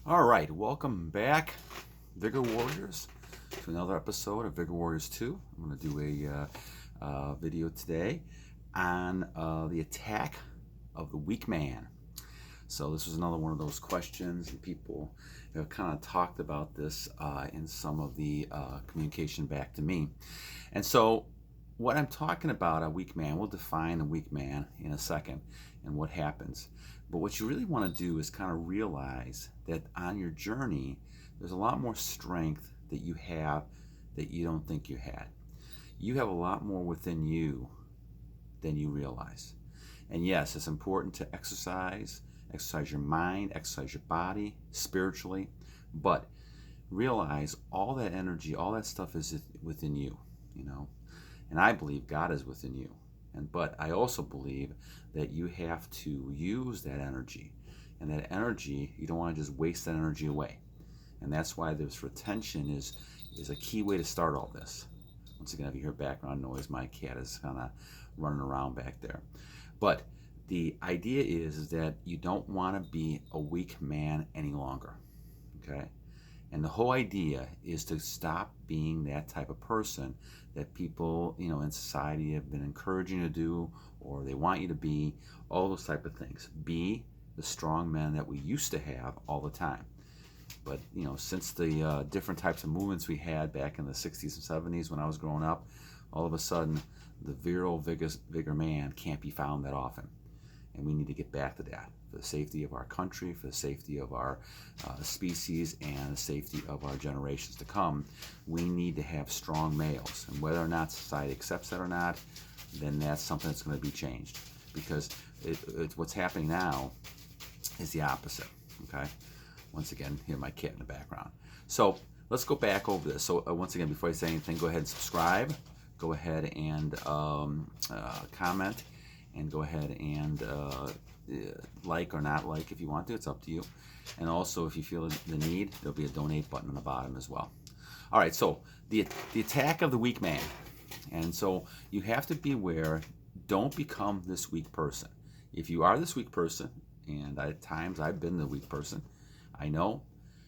All right, welcome back, Vigor Warriors, to another episode of Vigor Warriors 2. I'm going to do a video today on the attack of the weak man. So this was another one of those questions, and people have kind of talked about this in some of the communication back to me. And so what I'm talking about, a weak man, we'll define a weak man in a second and what happens. But what you really want to do is kind of realize that on your journey, there's a lot more strength that you have that you don't think you had. You have a lot more within you than you realize. And yes, it's important to exercise your mind, exercise your body spiritually, but realize all that energy, all that stuff is within you, you know. And I believe God is within you. But I also believe that you have to use that energy. And that energy, you don't want to just waste that energy away. And that's why this retention is a key way to start all this. Once again, if you hear background noise, my cat is kind of running around back there. But the idea is that you don't want to be a weak man any longer. Okay? And the whole idea is to stop being that type of person that people, in society have been encouraging you to do, or they want you to be, all those type of things. Be the strong men that we used to have all the time. But, since the different types of movements we had back in the 60s and 70s when I was growing up, all of a sudden, the virile, vigor man can't be found that often. And we need to get back to that for the safety of our country, for the safety of our species, and the safety of our generations to come. We need to have strong males. And whether or not society accepts that or not, then that's something that's going to be changed. Because what's happening now is the opposite. Okay? Once again, hear my cat in the background. So let's go back over this. So once again, before I say anything, go ahead and subscribe. Go ahead and comment. And go ahead and like or not like if you want to. It's up to you. And also, if you feel the need, there'll be a donate button on the bottom as well. All right, so the attack of the weak man. And so you have to beware. Don't become this weak person. If you are this weak person, and at times I've been the weak person, I know,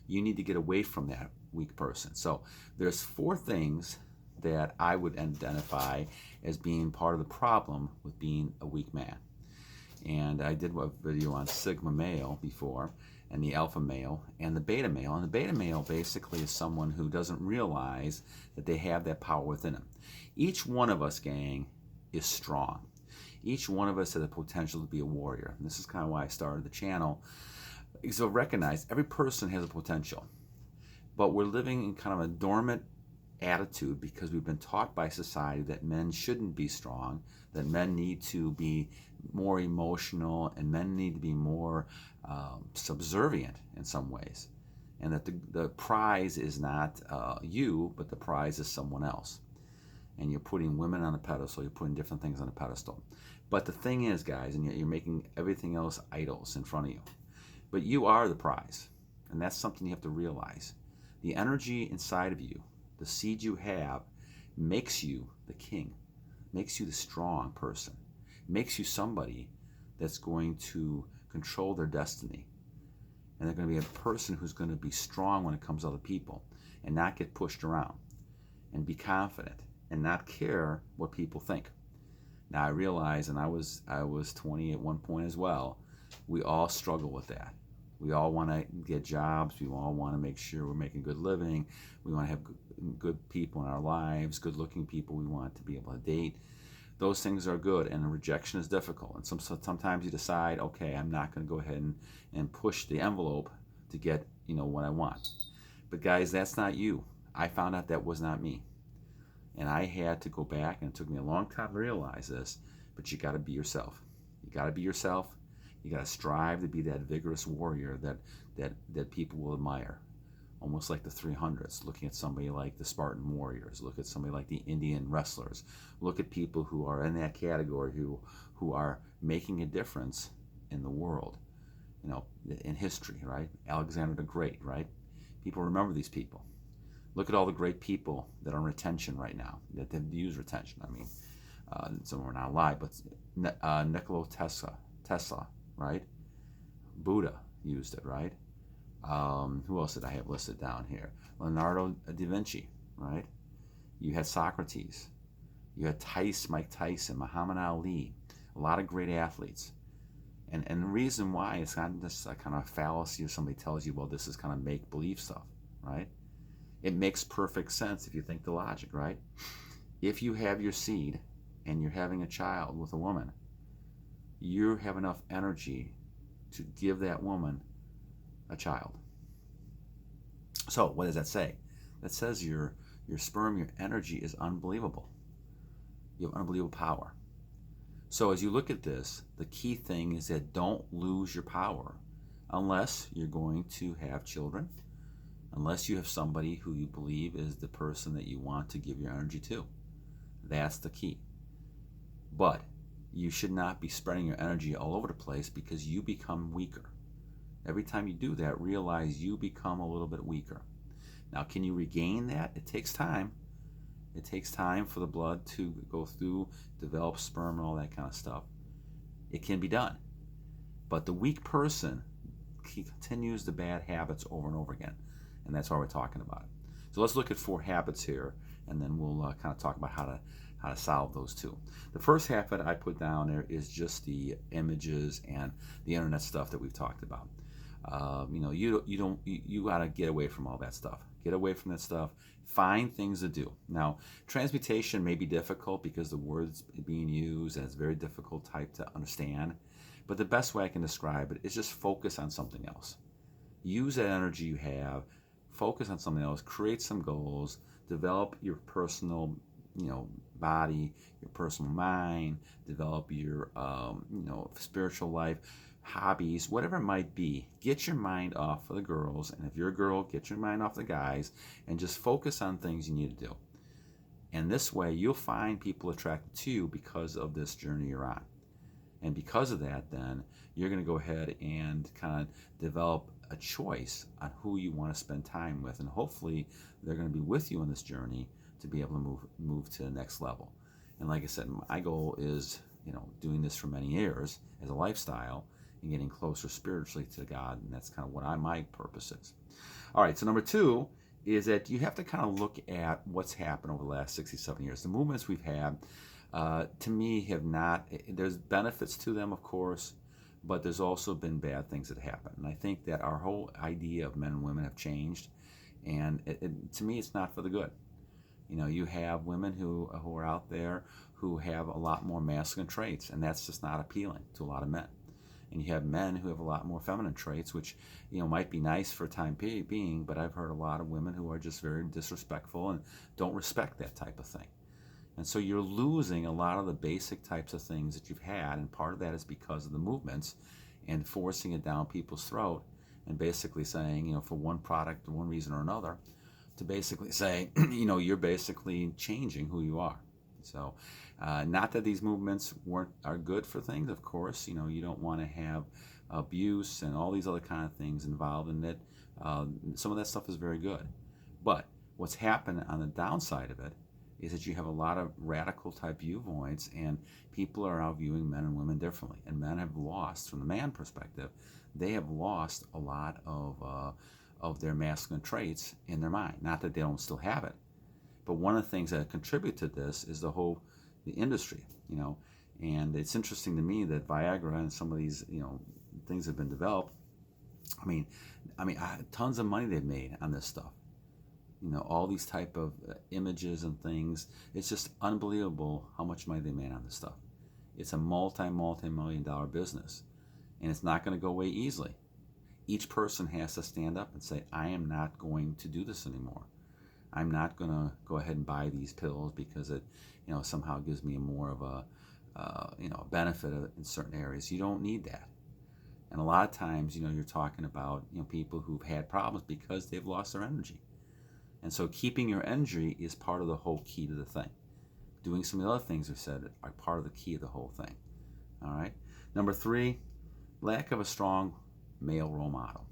you need to get away from that weak person. So there's 4 things that I would identify as being part of the problem with being a weak man. And I did a video on Sigma male before, and the alpha male, and the beta male. And the beta male basically is someone who doesn't realize that they have that power within them. Each one of us, gang, is strong. Each one of us has the potential to be a warrior. And this is kind of why I started the channel. So recognize every person has a potential. But we're living in kind of a dormant attitude because we've been taught by society that men shouldn't be strong, that men need to be more emotional, and men need to be more subservient in some ways, and that the prize is not you, but the prize is someone else. And you're putting women on a pedestal, you're putting different things on a pedestal. But the thing is, guys, and you're making everything else idols in front of you. But you are the prize, and that's something you have to realize. The energy inside of you, the seed you have, makes you the king, makes you the strong person, makes you somebody that's going to control their destiny. And they're going to be a person who's going to be strong when it comes to other people and not get pushed around, and be confident and not care what people think. Now I realize, and I was 20 at one point as well, we all struggle with that. We all want to get jobs. We all want to make sure we're making good living. We want to have good people in our lives, good-looking people. We want to be able to date. Those things are good, and the rejection is difficult. And sometimes you decide, okay, I'm not going to go ahead and push the envelope to get what I want. But guys, that's not you. I found out that was not me. And I had to go back, and it took me a long time to realize this, but you got to be yourself. You got to be yourself. You got to strive to be that vigorous warrior that people will admire. Almost like the 300s, looking at somebody like the Spartan warriors, look at somebody like the Indian wrestlers, look at people who are in that category who are making a difference in the world, in history, right? Alexander the Great, right? People remember these people. Look at all the great people that are in retention right now, that have used retention. I mean, some are not alive, but Nikola Tesla, right? Buddha used it, right? Who else did I have listed down here? Leonardo da Vinci, right? You had Socrates. You had Mike Tyson, Muhammad Ali, a lot of great athletes. And the reason why, it's not just a kind of fallacy or somebody tells you, well, this is kind of make-believe stuff, right? It makes perfect sense if you think the logic, right? If you have your seed and you're having a child with a woman, you have enough energy to give that woman a child. So what does that say? That says your sperm, your energy is unbelievable. You have unbelievable power. So as you look at this, the key thing is that don't lose your power unless you're going to have children, unless you have somebody who you believe is the person that you want to give your energy to. That's the key. But you should not be spreading your energy all over the place, because you become weaker. Every time you do that, realize you become a little bit weaker. Now, can you regain that? It takes time. It takes time for the blood to go through, develop sperm and all that kind of stuff. It can be done. But the weak person continues the bad habits over and over again. And that's why we're talking about it. So let's look at 4 habits here, and then we'll kind of talk about how to solve those 2. The first habit I put down there is just the images and the internet stuff that we've talked about. You got to get away from all that stuff. Get away from that stuff. Find things to do. Now, transmutation may be difficult because the words being used, and it's very difficult type to understand. But the best way I can describe it is just focus on something else. Use that energy you have. Focus on something else. Create some goals. Develop your personal, body, your personal mind. Develop your, spiritual life. Hobbies, whatever it might be. Get your mind off of the girls, and if you're a girl, get your mind off the guys, and just focus on things you need to do. And this way, you'll find people attracted to you because of this journey you're on. And because of that, then you're going to go ahead and kind of develop a choice on who you want to spend time with, and hopefully they're going to be with you on this journey to be able to move to the next level. And like I said, my goal is, doing this for many years as a lifestyle, and getting closer spiritually to God, and that's kind of what my purpose is. All right, so number 2 is that you have to kind of look at what's happened over the last 67 years. The movements we've had, to me, have not, there's benefits to them, of course, but there's also been bad things that happen. And I think that our whole idea of men and women have changed, and to me, it's not for the good. You have women who are out there who have a lot more masculine traits, and that's just not appealing to a lot of men. And you have men who have a lot more feminine traits, which might be nice for a time being, but I've heard a lot of women who are just very disrespectful and don't respect that type of thing. And so you're losing a lot of the basic types of things that you've had, and part of that is because of the movements and forcing it down people's throat, and basically saying, for one product or one reason or another, to basically say, you're basically changing who you are. So not that these movements are good for things, of course. You don't want to have abuse and all these other kind of things involved in it. Some of that stuff is very good. But what's happened on the downside of it is that you have a lot of radical type viewpoints, and people are now viewing men and women differently. And men have lost, from the man perspective, they have lost a lot of their masculine traits in their mind. Not that they don't still have it, but one of the things that contribute to this is the industry, and it's interesting to me that Viagra and some of these, things have been developed. I mean, tons of money they've made on this stuff. All these type of images and things. It's just unbelievable how much money they made on this stuff. It's a multi-million-dollar business, and it's not going to go away easily. Each person has to stand up and say, I am not going to do this anymore. I'm not going to go ahead and buy these pills because it, somehow gives me more of a, benefit in certain areas. You don't need that. And a lot of times, you're talking about, people who've had problems because they've lost their energy. And so keeping your energy is part of the whole key to the thing. Doing some of the other things we've said are part of the key of the whole thing. All right. Number 3, lack of a strong male role model.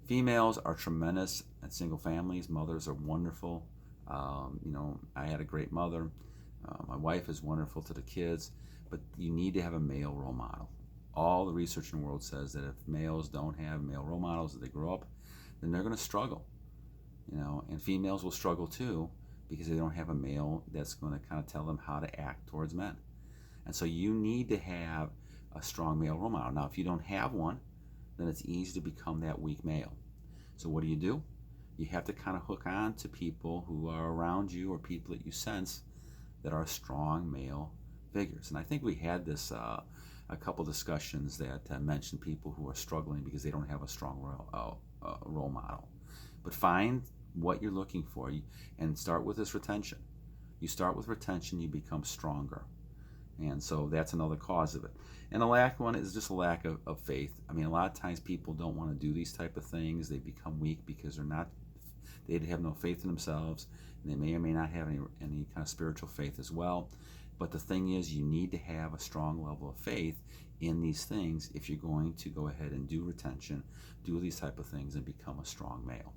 Females are tremendous at single families. Mothers are wonderful. I had a great mother. My wife is wonderful to the kids, but you need to have a male role model. all the research in the world says that if males don't have male role models as they grow up, then they're going to struggle. And females will struggle too because they don't have a male that's going to kind of tell them how to act towards men. And so you need to have a strong male role model. Now, if you don't have one, then it's easy to become that weak male. So what do? You have to kind of hook on to people who are around you or people that you sense that are strong male figures. And I think we had this a couple discussions that mentioned people who are struggling because they don't have a strong role model. But find what you're looking for and start with this retention. You start with retention, you become stronger. And so that's another cause of it. And the last one is just a lack of faith. I mean, a lot of times people don't want to do these type of things. They become weak because they have no faith in themselves, and they may or may not have any kind of spiritual faith as well. But the thing is, you need to have a strong level of faith in these things if you're going to go ahead and do retention, do these type of things, and become a strong male.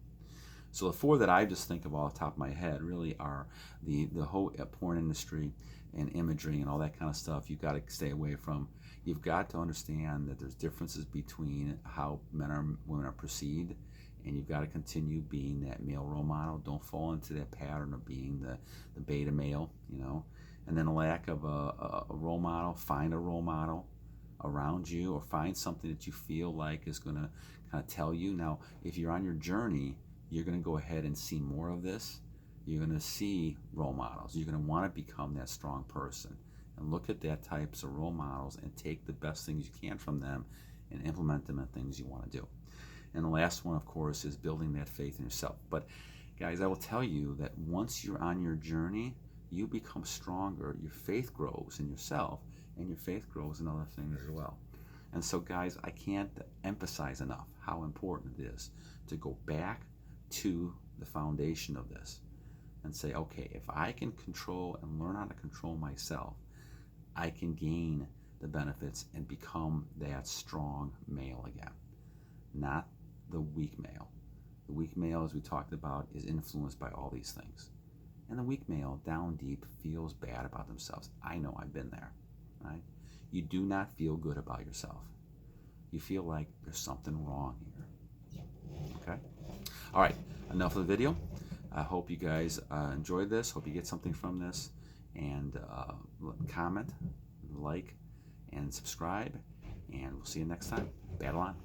So the 4 that I just think of off the top of my head really are the whole porn industry and imagery and all that kind of stuff. You've got to stay away from. You've got to understand that there's differences between how women are perceived, and you've got to continue being that male role model. Don't fall into that pattern of being the beta male, And then a lack of a role model. Find a role model around you, or find something that you feel like is going to kind of tell you. Now, if you're on your journey, you're going to go ahead and see more of this. You're going to see role models. You're going to want to become that strong person. And look at that types of role models and take the best things you can from them and implement them in things you want to do. And the last one, of course, is building that faith in yourself. But guys, I will tell you that once you're on your journey, you become stronger. Your faith grows in yourself, and your faith grows in other things as well. And so, guys, I can't emphasize enough how important it is to go back to the foundation of this and say, okay, if I can control and learn how to control myself, I can gain the benefits and become that strong male again, not the weak male. The weak male, as we talked about, is influenced by all these things. And the weak male, down deep, feels bad about themselves. I know, I've been there, right? You do not feel good about yourself. You feel like there's something wrong here, okay? All right, enough of the video. I hope you guys enjoyed this. Hope you get something from this. And comment, like, and subscribe. And we'll see you next time. Battle on.